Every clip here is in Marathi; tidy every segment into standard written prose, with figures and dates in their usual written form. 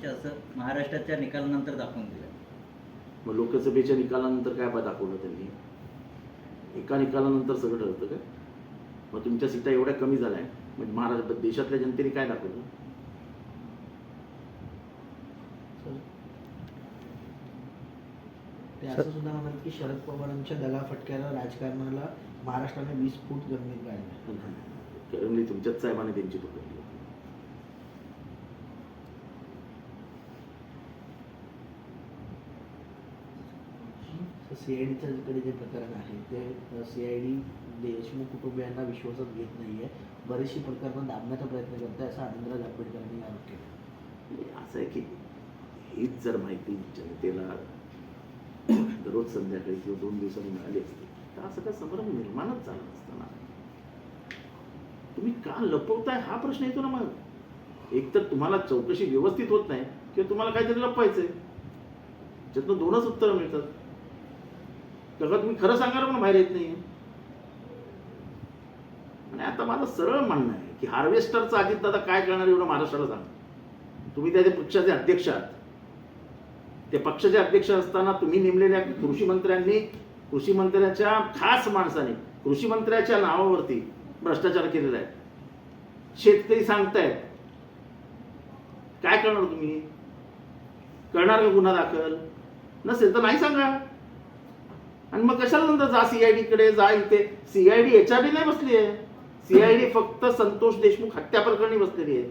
म्हणजे असं महाराष्ट्राच्या निकालानंतर दाखवून दिलं. मग लोकसभेच्या निकालानंतर काय दाखवलं त्यांनी? एका निकालानंतर सगळं ठरतं काय? मग तुमच्या सीटा एवढ्या कमी झाल्या म्हणजे महाराष्ट्र देशातल्या जनतेने काय दाखवलं? ते असं सुद्धा म्हणाल की शरद पवारांच्या दगाफटक्याला राजकारणाला महाराष्ट्राने 20 फूट जमिनीत काढलं. करंगली तुमच्याच साहेबांनी त्यांची पकडली. सीआयडीच्या कडे जे प्रकरण आहे ते सीआयडी देशमुख कुटुंबियांना विश्वासात घेत नाहीये, बरीचशी प्रकरणं दाबण्याचा प्रयत्न करते असं आदिंद्र जावडेकरांनी आरोप केला. असं आहे की हीच जर माहिती जनतेला दररोज संध्याकाळी किंवा 2 दिवसांनी मिळाली असती तर असं काय संभ्रम निर्माणच झाला नसताना. तुम्ही का लपवताय हा प्रश्न येतो ना. मग एक तर तुम्हाला चौकशी व्यवस्थित होत नाही किंवा तुम्हाला काहीतरी लपवायचंय. त्यातनं 2च उत्तरं मिळतात. तेव्हा तुम्ही खरं सांगायला पण बाहेर येत नाही. आणि आता माझं सरळ म्हणणं आहे की हार्वेस्टरचा अजितदादा काय करणार एवढं महाराष्ट्राला सांगा. तुम्ही त्या पक्षाचे अध्यक्ष आहात. ते पक्षाचे अध्यक्ष असताना तुम्ही नेमलेल्या कृषी मंत्र्यांनी, कृषी मंत्र्याच्या खास माणसाने कृषी मंत्र्याच्या नावावरती भ्रष्टाचार केलेला आहे. शेतकरी सांगतायत. काय करणार तुम्ही? करणार का गुन्हा दाखल? नसेल तर नाही सांगा. आणि मग कशाला नंतर जा सीआयडी कडे जा. इथे सीआयडी एचआरडी नाही बसली आहे. सीआयडी फक्त संतोष देशमुख हत्या प्रकरणी बसलेली आहे.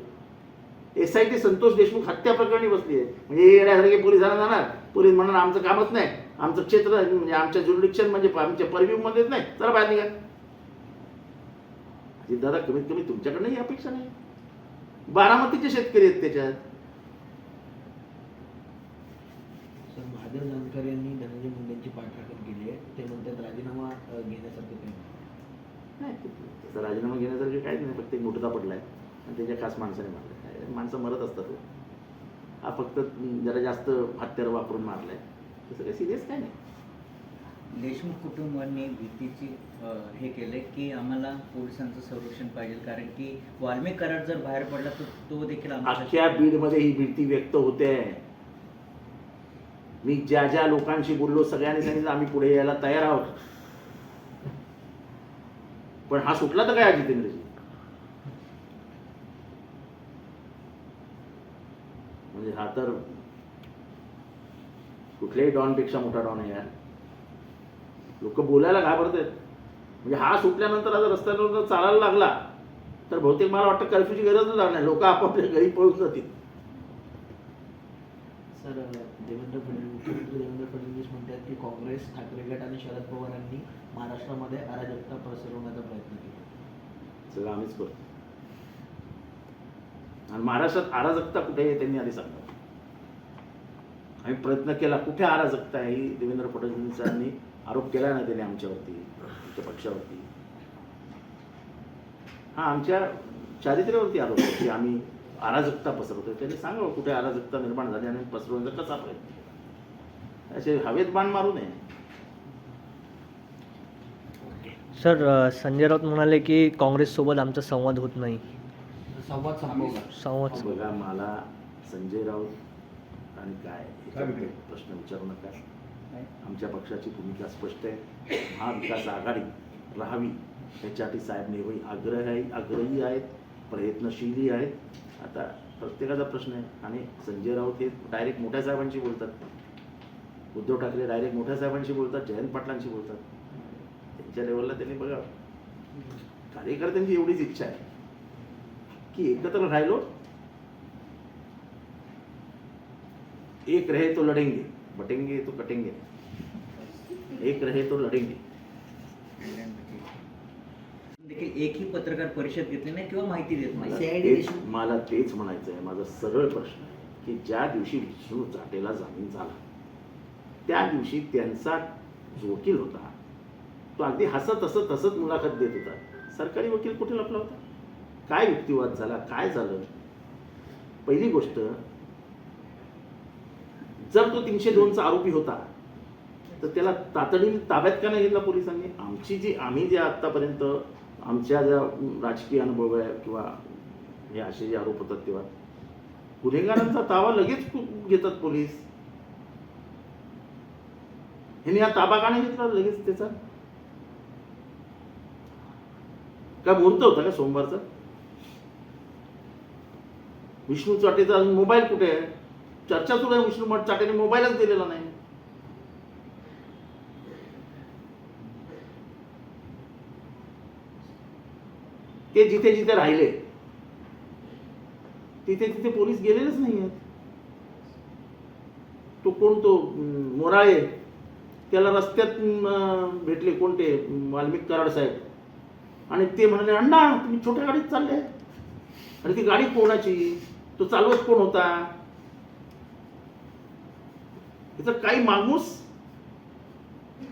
एसआयटी संतोष देशमुख हत्या प्रकरणी बसली आहे. म्हणजे येण्यासारखे पोलिसांना जाणार, पोलीस म्हणणार आमचं कामच नाही, आमचं क्षेत्र म्हणजे आमच्या ज्युरिडिक्शन म्हणजे आमच्या परव्ह्यू मध्येच नाही, चला बाहेर निघा. दादा कमीत कमी तुमच्याकडनं ही अपेक्षा नाही. बारामतीचे शेतकरी आहेत त्याच्यात. महादेव जानकर यांनी धनंजय मुंडेंची पाठराखण केली आहे. ते म्हणतात राजीनामा घेण्यासारखं काही नाही. त्याचा राजीनामा घेण्यासारखे काहीच नाही. फक्त एक मुठदा पडलाय आणि त्याच्या खास माणसाने मारलाय. माणसं मरत असतात. हा फक्त जरा जास्त हत्यार वापरून मारलाय. तसं काही सिरियस काय नाही. देशमुख कुटुंबांनी भीतीची हे केले की आम्हाला पोलिसांचं संरक्षण पाहिजे, कारण की वाल्मिक करार जर बाहेर पडला तर तो देखील अख्ख्या बीडमध्ये ही भीती व्यक्त होते. मी ज्या ज्या लोकांशी बोललो सगळ्यांनी सांगितलं आम्ही पुढे यायला तयार आहोत. पण हा सुटला तर काय जितेंद्रजी? म्हणजे हा तर कुठल्याही डॉनपेक्षा मोठा डॉन आहे यार. लोक बोलायला घाबरत आहेत. म्हणजे हा सुटल्यानंतर आता रस्त्यावर चालायला लागला तर बहुतेक मला वाटतं कर्फ्यूची गरजच लागणार. लोक आपापल्या घरी पळून जातील. सर, मुख्यमंत्री देवेंद्र फडणवीस म्हणतात की काँग्रेस, ठाकरे गट आणि शरद पवारांनी महाराष्ट्रामध्ये अराजकता पसरवण्याचा प्रयत्न केला. सगळं आम्हीच करतो. आणि महाराष्ट्रात अराजकता कुठे आहे त्यांनी आधी सांगा. आम्ही प्रयत्न केला. कुठे अराजकता आहे ही देवेंद्र फडणवीसांनी आरोप केला ना त्याने आमच्यावरती, आमच्या पक्षावरती. हा आमच्या चारित्र्यावरती आरोप आहे की आम्ही अराजकता पसरवतोय. त्यांनी सांगावं कुठे अराजकता निर्माण झाली आणि पसरवण्याचा कसा प्रयत्न. असे हवेत बाण मारू नये. सर, संजय राऊत म्हणाले की काँग्रेससोबत आमचा संवाद होत नाही. संवाद संवाद बघा, मला संजय राऊत आणि काय प्रश्न विचारू नका. आमच्या पक्षाची भूमिका स्पष्ट आहे. महाविकास आघाडी राहावी याच्यासाठी साहेब नेहमी आग्रही आहेत, प्रयत्नशीलही आहेत. आता प्रत्येकाचा प्रश्न आहे. आणि संजय राऊत हे डायरेक्ट मोठ्या साहेबांशी बोलतात. उद्धव ठाकरे डायरेक्ट मोठ्या साहेबांशी बोलतात, जयंत पाटलांशी बोलतात. त्यांच्या लेवलला त्यांनी बघा. कार्यकर्त्यांची एवढीच इच्छा आहे की एकत्र राहिलो, एक रहे तो लढेंगे, बटेंगे तो कटेंगे, एक रहे तो लढेंगे. देखील एकही पत्रकार परिषद घेतली नाही किंवा माहिती देत नाही. मला तेच म्हणायचं आहे. माझा सरळ प्रश्न आहे की ज्या दिवशी विष्णू चाटेला जामीन झाला त्या दिवशी त्यांचा जो वकील होता तो अगदी हसत हसत हसत मुलाखत देत होता. सरकारी वकील कुठे लपला होता? काय युक्तिवाद झाला? काय झालं? पहिली गोष्ट, जर तो 302चा आरोपी होता तर त्याला तातडीने ताब्यात का नाही घेतला पोलिसांनी? आम्ही जे आतापर्यंत आमच्या ज्या राजकीय अनुभव आहे किंवा हे असे जे आरोप होतात तेव्हा गुन्हेगारांचा ताबा लगेच घेतात पोलीस. ह्यांनी हा ताबा का नाही घेतला लगेच त्याचा? काय मुहूर्त होता का सोमवारचा? विष्णू चाटेचा अजून मोबाईल कुठे आहे? चर्चा सुरू आहे विष्णू चाटेने मोबाईलच दिलेला नाही. ते जिथे जिथे राहिले तिथे तिथे पोलीस गेलेलेच नाही आहेत. तो कोण तो मोराळे, त्याला रस्त्यात भेटले कोणते वाल्मिक कराड साहेब आणि ते म्हणाले अण्णा तुम्ही छोट्या गाडीत चालले. आणि ती गाडी कोणाची, तो चालवत कोण होता? त्याचा काही माणूस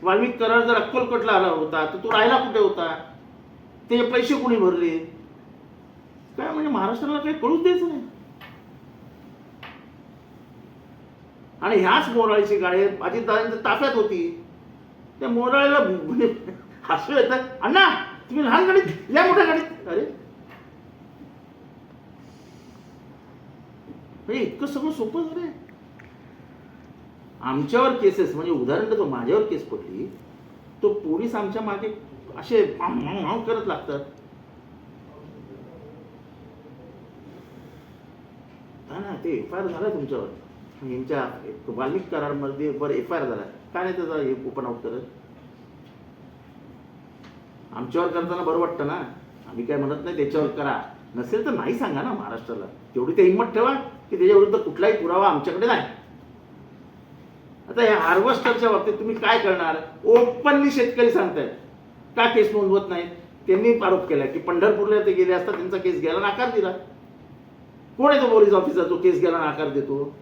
वाल्मिक कराड जर अक्कलकोटला आला होता तर तो राहायला कुठे होता? त्याचे पैसे कोणी भरले? काय म्हणजे महाराष्ट्राला काही कळूच द्यायचं नाही. आणि ह्याच मोराळीची गाडी अजितदादांच्या ताफ्यात होती. त्या मोराळीला म्हणजे हसू येतं, अण्णा तुम्ही लहान गाडीत या मोठ्या गाडीत. अरे म्हणजे इतकं सगळं सोपं झालंय. आमच्यावर केसेस म्हणजे उदाहरण देतो, माझ्यावर केस पडली तो पोलीस आमच्या मागे असे करत लागतात. ना ते एफ आय आर झाला तुमच्यावर, यांच्या वाल्मिक कराडमध्ये बरं एफ आय आर झाला, काय नाही त्याचा हे ओपन आउट करत? आमच्यावर करताना बरं वाटतं ना, आम्ही काय म्हणत नाही त्याच्यावर करा, नसेल तर नाही सांगा ना महाराष्ट्राला. तेवढी ते हिंमत ठेवा की त्याच्या विरुद्ध कुठलाही पुरावा आमच्याकडे नाही. आता या हार्वेस्टरच्या बाबतीत तुम्ही काय करणार? ओपनली शेतकरी सांगतायत का केस नोंदवत नाही. त्यांनी आरोप केला की पंढरपूरला ते गेले असता त्यांचा केस घ्यायला नाकार दिला. कोण आहे तो पोलीस ऑफिसर जो केस घ्यायला नाकार देतो?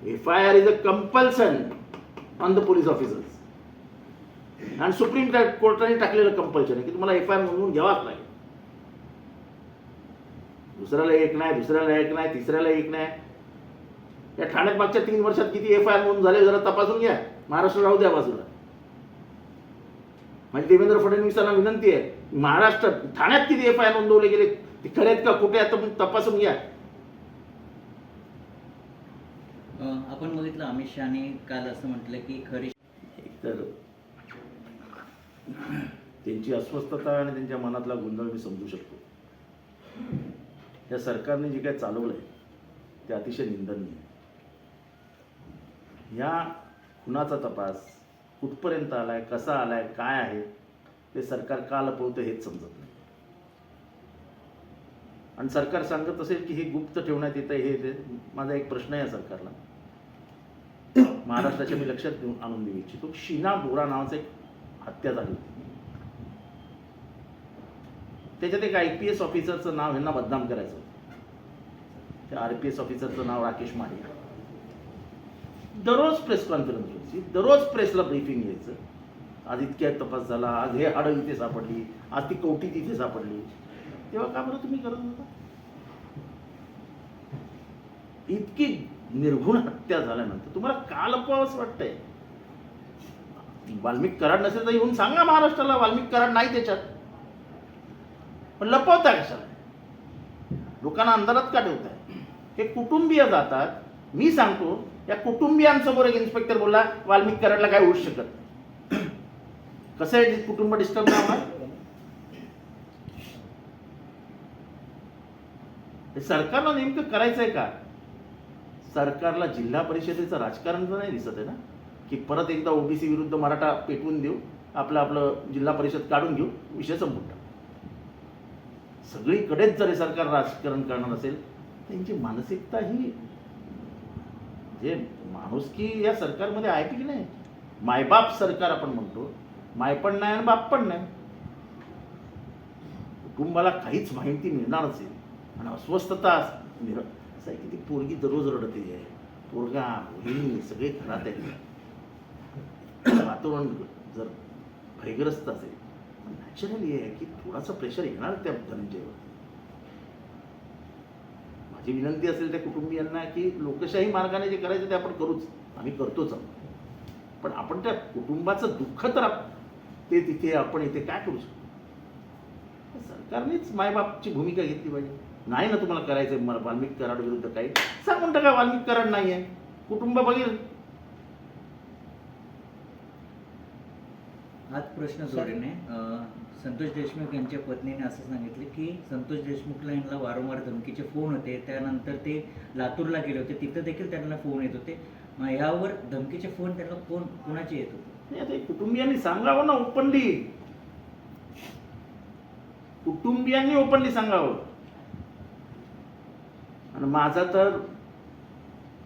F I R is a compulsion on the police officers. आणि सुप्रीम कोर्टाने टाकलेलं कंपल्शन आहे की तुम्हाला एफ आय आर नोंदवून घ्यावाच लागेल. दुसऱ्याला एक नाही, दुसऱ्याला एक नाही, तिसऱ्याला एक नाही. या ठाण्यात मागच्या 3 वर्षात किती एफ आय आर नोंद झाले जरा तपासून घ्या. महाराष्ट्र राहू द्या बाजूला. म्हणजे देवेंद्र फडणवीसांना विनंती आहे, महाराष्ट्रात ठाण्यात किती एफ आय आर नोंदवले गेले, ते खरे आहेत का खोटे आहेत तपासून घ्या. आपण बघितलं अमित शहाने काल असं म्हटलं की खरी तर त्यांची अस्वस्थता आणि त्यांच्या मनातला गोंधळ मी समजू शकतो. या सरकारने जे काय चालवलंय ते अतिशय निंदनीय आहे. या खुनाचा तपास कुठपर्यंत आलाय, कसा आलाय, काय आहे ते सरकार का लपवतं हेच समजत नाही. आणि सरकार सांगत असेल की हे गुप्त ठेवण्यात येतं, हे माझा एक प्रश्न आहे सरकारला. महाराष्ट्राच्या मी लक्षात आणून देऊ इच्छितो. शीना बोरा नावाचं एक हत्या झाली होती. त्याच्यात एक IPS ऑफिसरचं नाव ह्यांना बदनाम करायचं होतं. त्या RPS ऑफिसरचं नाव राकेश मारे. दररोज प्रेस कॉन्फरन्स व्हायची, दररोज प्रेसला ब्रीफिंग यायचं. आज इतक्या तपास झाला, आज हे हाडं इथे सापडली, आज ती कवटी तिथे सापडली. तेव्हा का बरं तुम्ही करत होता? इतकी निर्घुण हत्या झाल्यानंतर तुम्हाला का लपवावंच वाटतंय? वाल्मिक कराड नसेल तर येऊन सांगा महाराष्ट्राला वाल्मिक कराड नाही त्याच्यात. पण लपवता कशाला? लोकांना अंधारात का ठेवताय? हे कुटुंबीय जातात. मी सांगतो या कुटुंबियांसमोर एक इन्स्पेक्टर बोलला वाल्मिक कराडला काय होऊ शकत नाही. कसं आहे कुटुंब डिस्टर्ब नाही होणार? हे सरकारला नेमकं करायचंय का? सरकारला जिल्हा परिषदेचं राजकारण तर नाही दिसत आहे ना, की परत एकदा OBC विरुद्ध मराठा पेटवून देऊ, आपलं जिल्हा परिषद काढून घेऊ, विषय संपून टाकू. सगळीकडेच जर हे सरकार राजकारण करणार असेल त्यांची मानसिकता ही जे माणुसकी या सरकारमध्ये आहे की नाही? मायबाप सरकार आपण म्हणतो, माय पण नाही आणि बाप पण नाही. कुटुंबाला काहीच माहिती मिळणार असेल आणि अस्वस्थता असं आहे की ती पोरगी दररोज रडते आहे, पोरगा बहिणी सगळे घरात आहेत. वातावरण जर भयग्रस्त असेल नॅचरली आहे की थोडासा प्रेशर येणार त्या धनंजयवर. माझी विनंती असेल त्या कुटुंबियांना की लोकशाही मार्गाने जे करायचं ते आपण करूच, आम्ही करतोच आहोत. पण आपण त्या कुटुंबाचं दुःख तर ते तिथे आपण इथे काय करू शकतो? सरकारनेच मायबापची भूमिका घेतली पाहिजे. नाही ना तुम्हाला करायचं वाल्मिक कराड विरुद्ध काही सांगून टाका वाल्मिक कराड नाही आहे, कुटुंब बघेल. हाच प्रश्न जोडीने संतोष देशमुख यांच्या पत्नीने असं सांगितलं की संतोष देशमुखला यांना वारंवार धमकीचे फोन होते, त्यानंतर ते लातूरला गेले होते, तिथं देखील त्यांना फोन येत होते. मग ह्यावर धमकीचे फोन त्यांना कोणाचे येत होते? नाही, आता हे कुटुंबियांनी सांगावं ना ओपनली, कुटुंबियांनी ओपनली सांगावं. आणि माझा तर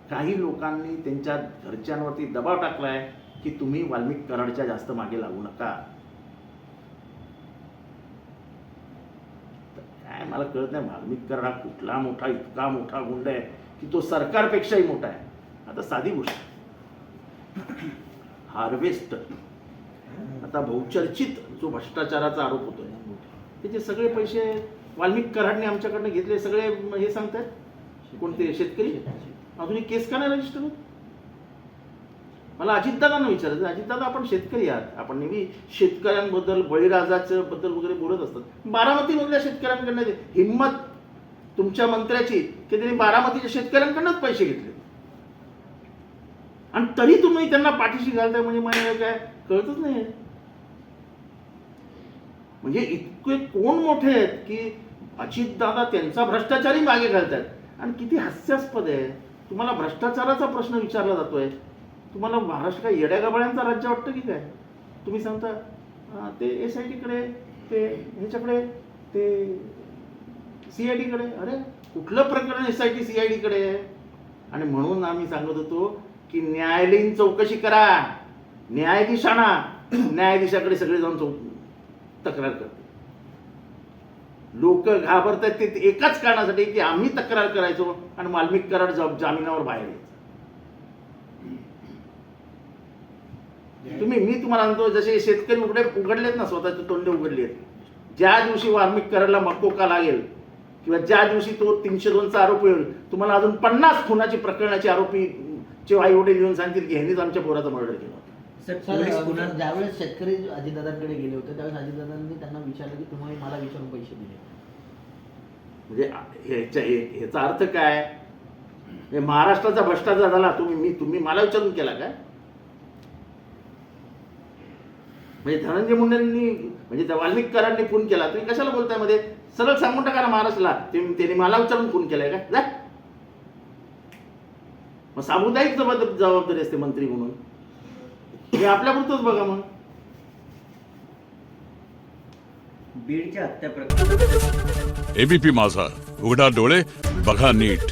काही लोकांनी त्यांच्या घरच्यांवरती दबाव टाकलाय की तुम्ही वाल्मिक कराडच्या जास्त मागे लागू नका. काय मला कळत नाही, वाल्मिक कराड हा कुठला मोठा, इतका मोठा गुंड आहे की तो सरकारपेक्षाही मोठा आहे. आता साधी गोष्ट, हार्वेस्ट आता बहुचर्चित जो भ्रष्टाचाराचा आरोप होतोय त्याचे सगळे पैसे वाल्मिक कराडने आमच्याकडनं घेतले, सगळे हे सांगतात कोणते शेतकरी. अजूनही केस का नाही रजिस्टर होत? मला अजितदादांना विचारायचं, अजितदादा आपण शेतकरी आहात, आपण नेहमी शेतकऱ्यांबद्दल बळीराजाच्या बद्दल वगैरे बोलत असतात. बारामतीमधल्या शेतकऱ्यांकडनं हिंमत तुमच्या मंत्र्याची की त्यांनी बारामतीच्या शेतकऱ्यांकडनंच पैसे घेतले आणि तरी तुम्ही त्यांना पाठीशी घालताय, म्हणजे मला काय कळतच नाही. म्हणजे इतके कोण मोठे आहेत की अजितदादा त्यांचा भ्रष्टाचारी मागे घालतात. आणि किती हास्यास्पद आहे, तुम्हाला भ्रष्टाचाराचा प्रश्न विचारला जातोय, तुम्हाला महाराष्ट्र काय येड्या गबाळ्यांचा राज्य वाटतं की काय? तुम्ही सांगता ते SIT कडे, ते ह्याच्याकडे, ते CID कडे. अरे कुठलं प्रकरण SIT CID कडे आहे? आणि म्हणून आम्ही सांगत होतो की न्यायालयीन चौकशी करा, न्यायाधीश आणा, न्यायाधीशाकडे सगळे जाऊन तक्रार करते. लोक घाबरतात ते एकाच कारणासाठी की आम्ही तक्रार करायचो आणि वाल्मिक कराड जामिनावर बाहेर यायचं. मी तुम्हाला सांगतो, जसे शेतकरी उघडलेत ना, स्वतःचे तोंडे उघडले आहेत, ज्या दिवशी वाल्मिक कराडला मकोका लागेल किंवा ज्या दिवशी तो 302चा आरोप होईल, तुम्हाला अजून 50 खुनाची प्रकरणाचे आरोपी चे आई वडील येऊन सांगतील की ह्यांनीच आमच्या पोराचा मर्डर केला होता. सर, ज्यावेळेस शेतकरी अजितदादांकडे गेले होते त्यावेळेस अजितदादांनी त्यांना विचारलं की तुम्ही मला विचारून पैसे दिले. म्हणजे ह्याचा अर्थ काय? महाराष्ट्राचा भ्रष्टाचार झाला, तुम्ही मला विचारून केला काय? म्हणजे धनंजय मुंडेंनी, म्हणजे त्या वाल्मिक कराडने खून केला, तुम्ही कशाला बोलताय? मध्ये सरळ सांगून टाका ना महाराष्ट्राला, त्यांनी मला विचारून खून केलाय का? जा, मग सामुदायिक जबाबदारी असते मंत्री म्हणून, हे आपल्यापुरतंच बघा. मग बीडच्या हत्या प्रकरणी ABP माझा, उघडा डोळे बघा नीट.